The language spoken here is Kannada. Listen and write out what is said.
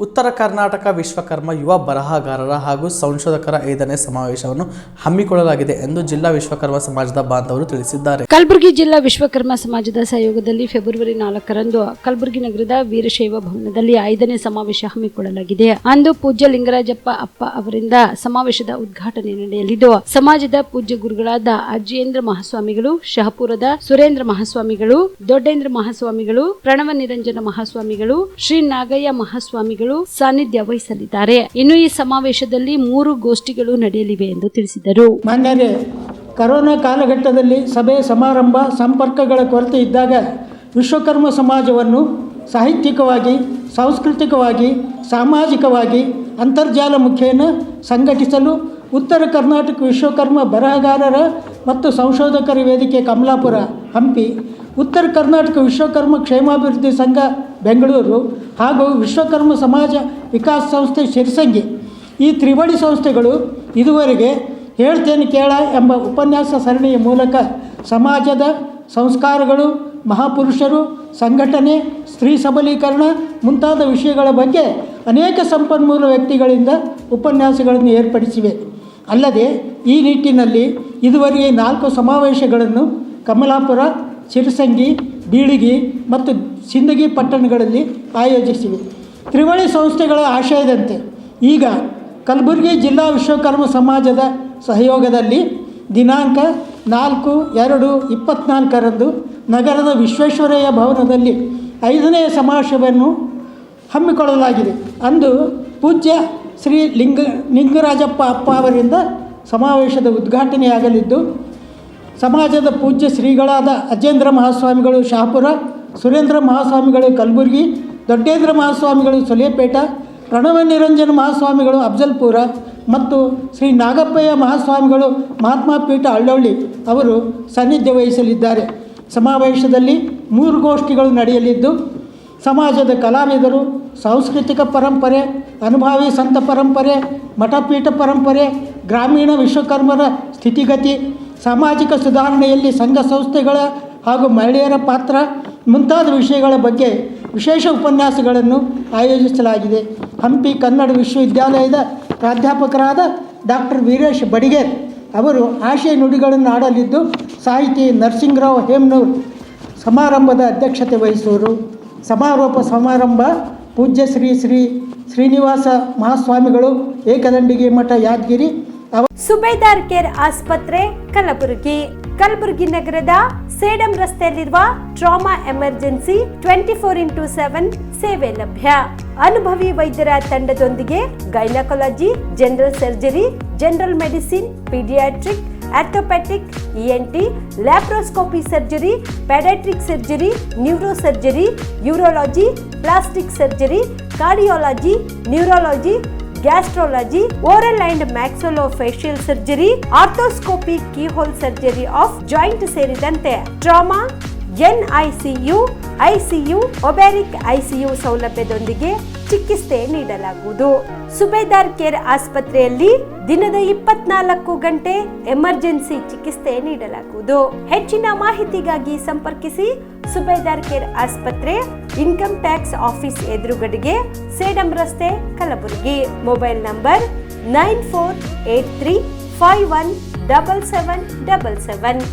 ಉತ್ತರ ಕರ್ನಾಟಕ ವಿಶ್ವಕರ್ಮ ಯುವ ಬರಹಗಾರರ ಹಾಗೂ ಸಂಶೋಧಕರ 5ನೇ ಸಮಾವೇಶವನ್ನು ಹಮ್ಮಿಕೊಳ್ಳಲಾಗಿದೆ ಎಂದು ಜಿಲ್ಲಾ ವಿಶ್ವಕರ್ಮ ಸಮಾಜದ ಬಾಂಧವರು ತಿಳಿಸಿದ್ದಾರೆ. ಕಲಬುರಗಿ ಜಿಲ್ಲಾ ವಿಶ್ವಕರ್ಮ ಸಮಾಜದ ಸಹಯೋಗದಲ್ಲಿ ಫೆಬ್ರವರಿ 4ರಂದು ಕಲಬುರಗಿ ನಗರದ ವೀರಶೈವ ಭವನದಲ್ಲಿ 5ನೇ ಸಮಾವೇಶ ಹಮ್ಮಿಕೊಳ್ಳಲಾಗಿದೆ. ಅಂದು ಪೂಜ್ಯ ಲಿಂಗರಾಜಪ್ಪ ಅಪ್ಪ ಅವರಿಂದ ಸಮಾವೇಶದ ಉದ್ಘಾಟನೆ ನಡೆಯಲಿದ್ದು, ಸಮಾಜದ ಪೂಜ್ಯ ಗುರುಗಳಾದ ಅಜ್ಜೇಂದ್ರ ಮಹಾಸ್ವಾಮಿಗಳು, ಶಹಪುರದ ಸುರೇಂದ್ರ ಮಹಾಸ್ವಾಮಿಗಳು, ದೊಡ್ಡೇಂದ್ರ ಮಹಾಸ್ವಾಮಿಗಳು, ಪ್ರಣವ ನಿರಂಜನ ಮಹಾಸ್ವಾಮಿಗಳು, ಶ್ರೀ ನಾಗಯ್ಯ ಮಹಾಸ್ವಾಮಿಗಳು ಸಾನ್ನಿಧ್ಯ ವಹಿಸಲಿದ್ದಾರೆ. ಇನ್ನು ಈ ಸಮಾವೇಶದಲ್ಲಿ 3 ಗೋಷ್ಠಿಗಳು ನಡೆಯಲಿವೆ ಎಂದು ತಿಳಿಸಿದರು. ಮಾನ್ಯರೇ, ಕರೋನಾ ಕಾಲಘಟ್ಟದಲ್ಲಿ ಸಭೆ ಸಮಾರಂಭ ಸಂಪರ್ಕಗಳ ಕೊರತೆ ಇದ್ದಾಗ ವಿಶ್ವಕರ್ಮ ಸಮಾಜವನ್ನು ಸಾಹಿತ್ಯಿಕವಾಗಿ, ಸಾಂಸ್ಕೃತಿಕವಾಗಿ, ಸಾಮಾಜಿಕವಾಗಿ ಅಂತರ್ಜಾಲ ಮುಖೇನ ಸಂಘಟಿಸಲು ಉತ್ತರ ಕರ್ನಾಟಕ ವಿಶ್ವಕರ್ಮ ಬರಹಗಾರರ ಮತ್ತು ಸಂಶೋಧಕರ ವೇದಿಕೆ ಕಮಲಾಪುರ ಹಂಪಿ, ಉತ್ತರ ಕರ್ನಾಟಕ ವಿಶ್ವಕರ್ಮ ಕ್ಷೇಮಾಭಿವೃದ್ಧಿ ಸಂಘ ಬೆಂಗಳೂರು ಹಾಗೂ ವಿಶ್ವಕರ್ಮ ಸಮಾಜ ವಿಕಾಸ ಸಂಸ್ಥೆ ಶಿರಸಂಗಿ ಈ ತ್ರಿವಳಿ ಸಂಸ್ಥೆಗಳು ಇದುವರೆಗೆ ಹೇಳ್ತೇನೆ ಕೇಳ ಎಂಬ ಉಪನ್ಯಾಸ ಸರಣಿಯ ಮೂಲಕ ಸಮಾಜದ ಸಂಸ್ಕಾರಗಳು, ಮಹಾಪುರುಷರು, ಸಂಘಟನೆ, ಸ್ತ್ರೀ ಸಬಲೀಕರಣ ಮುಂತಾದ ವಿಷಯಗಳ ಬಗ್ಗೆ ಅನೇಕ ಸಂಪನ್ಮೂಲ ವ್ಯಕ್ತಿಗಳಿಂದ ಉಪನ್ಯಾಸಗಳನ್ನು ಏರ್ಪಡಿಸಿವೆ. ಅಲ್ಲದೆ ಈ ನಿಟ್ಟಿನಲ್ಲಿ ಇದುವರೆಗೆ 4 ಸಮಾವೇಶಗಳನ್ನು ಕಮಲಾಪುರ, ಶಿರಸಂಗಿ, ಬೀಳಿಗಿ ಮತ್ತು ಸಿಂದಗಿ ಪಟ್ಟಣಗಳಲ್ಲಿ ಆಯೋಜಿಸಿವೆ. ತ್ರಿವಳಿ ಸಂಸ್ಥೆಗಳ ಆಶಯದಂತೆ ಈಗ ಕಲಬುರಗಿ ಜಿಲ್ಲಾ ವಿಶ್ವಕರ್ಮ ಸಮಾಜದ ಸಹಯೋಗದಲ್ಲಿ ದಿನಾಂಕ 4/2/24ರಂದು ನಗರದ ವಿಶ್ವೇಶ್ವರಯ್ಯ ಭವನದಲ್ಲಿ 5ನೇ ಸಮಾವೇಶವನ್ನು ಹಮ್ಮಿಕೊಳ್ಳಲಾಗಿದೆ. ಅಂದು ಪೂಜ್ಯ ಶ್ರೀ ಲಿಂಗರಾಜಪ್ಪ ಅಪ್ಪ ಅವರಿಂದ ಸಮಾವೇಶದ ಉದ್ಘಾಟನೆಯಾಗಲಿದ್ದು, ಸಮಾಜದ ಪೂಜ್ಯ ಶ್ರೀಗಳಾದ ಅಜ್ಜೇಂದ್ರ ಮಹಾಸ್ವಾಮಿಗಳು ಶಹಾಪುರ, ಸುರೇಂದ್ರ ಮಹಾಸ್ವಾಮಿಗಳು ಕಲಬುರಗಿ, ದೊಡ್ಡೇಂದ್ರ ಮಹಾಸ್ವಾಮಿಗಳು ಸೊಲೇಪೇಟ, ಪ್ರಣವ ನಿರಂಜನ ಮಹಾಸ್ವಾಮಿಗಳು ಅಫಜಲ್ಪುರ ಮತ್ತು ಶ್ರೀ ನಾಗಪ್ಪಯ್ಯ ಮಹಾಸ್ವಾಮಿಗಳು ಮಹಾತ್ಮ ಪೀಠ ಅಳ್ಳೊಳ್ಳಿ ಅವರು ಸಾನ್ನಿಧ್ಯ ವಹಿಸಲಿದ್ದಾರೆ. ಸಮಾವೇಶದಲ್ಲಿ 3 ಗೋಷ್ಠಿಗಳು ನಡೆಯಲಿದ್ದು, ಸಮಾಜದ ಕಲಾವಿದರು, ಸಾಂಸ್ಕೃತಿಕ ಪರಂಪರೆ, ಅನುಭಾವಿ ಸಂತ ಪರಂಪರೆ, ಮಠಪೀಠ ಪರಂಪರೆ, ಗ್ರಾಮೀಣ ವಿಶ್ವಕರ್ಮರ ಸ್ಥಿತಿಗತಿ, ಸಾಮಾಜಿಕ ಸುಧಾರಣೆಯಲ್ಲಿ ಸಂಘ ಸಂಸ್ಥೆಗಳ ಹಾಗೂ ಮಹಿಳೆಯರ ಪಾತ್ರ ಮುಂತಾದ ವಿಷಯಗಳ ಬಗ್ಗೆ ವಿಶೇಷ ಉಪನ್ಯಾಸಗಳನ್ನು ಆಯೋಜಿಸಲಾಗಿದೆ. ಹಂಪಿ ಕನ್ನಡ ವಿಶ್ವವಿದ್ಯಾಲಯದ ಪ್ರಾಧ್ಯಾಪಕರಾದ ಡಾಕ್ಟರ್ ವೀರೇಶ್ ಬಡಿಗೇರ್ ಅವರು ಆಶಯ ನುಡಿಗಳನ್ನು ಆಡಲಿದ್ದು, ಸಾಹಿತಿ ನರಸಿಂಗರಾವ್ ಹೇಮನೂರ್ ಸಮಾರಂಭದ ಅಧ್ಯಕ್ಷತೆ ವಹಿಸುವರು. ಸಮಾರೋಪ ಸಮಾರಂಭ ಪೂಜ್ಯ ಶ್ರೀನಿವಾಸ ಮಹಾಸ್ವಾಮಿಗಳು, ಏಕದಂಡಿಗೆ ಮಠ, ಯಾದಗಿರಿ. ಸುಬೇದಾರ್ ಕೇರ್ ಆಸ್ಪತ್ರೆ ಕಲಬುರಗಿ ನಗರದ ಸೇಡಂ ರಸ್ತೆಯಲ್ಲಿರುವ ಟ್ರಾಮಾ ಎಮರ್ಜೆನ್ಸಿ 24x7 ಸೇವೆ ಲಭ್ಯ. ಅನುಭವಿ ವೈದ್ಯರ ತಂಡದೊಂದಿಗೆ gynaecology, general surgery, general medicine, paediatric, orthopaedic, ENT, laparoscopy surgery, paediatric surgery, neuro surgery, urology, plastic surgery, cardiology, neurology, gastrology, oral and maxillofacial surgery, arthroscopy, keyhole surgery of joint ಸೇರಿದಂತೆ ಟ್ರಾಮಾ, NICU, ICU, ಒಬ್ಯಾರಿಕ್ ICU ಸೌಲಭ್ಯದೊಂದಿಗೆ ಚಿಕಿತ್ಸೆ ನೀಡಲಾಗುವುದು. ಸುಬೇದಾರ್ ಕೇರ್ ಆಸ್ಪತ್ರೆಯಲ್ಲಿ ದಿನದ 24 ಗಂಟೆ ಎಮರ್ಜೆನ್ಸಿ ಚಿಕಿತ್ಸೆ ನೀಡಲಾಗುವುದು. ಹೆಚ್ಚಿನ ಮಾಹಿತಿಗಾಗಿ ಸಂಪರ್ಕಿಸಿ ಸುಬೇದಾರ್ ಕೇರ್ ಆಸ್ಪತ್ರೆ, ಇನ್ಕಮ್ ಟ್ಯಾಕ್ಸ್ ಆಫೀಸ್ ಎದುರುಗಡೆಗೆ, ಸೇಡಂ ರಸ್ತೆ, ಕಲಬುರಗಿ. Mobile number 9483517777.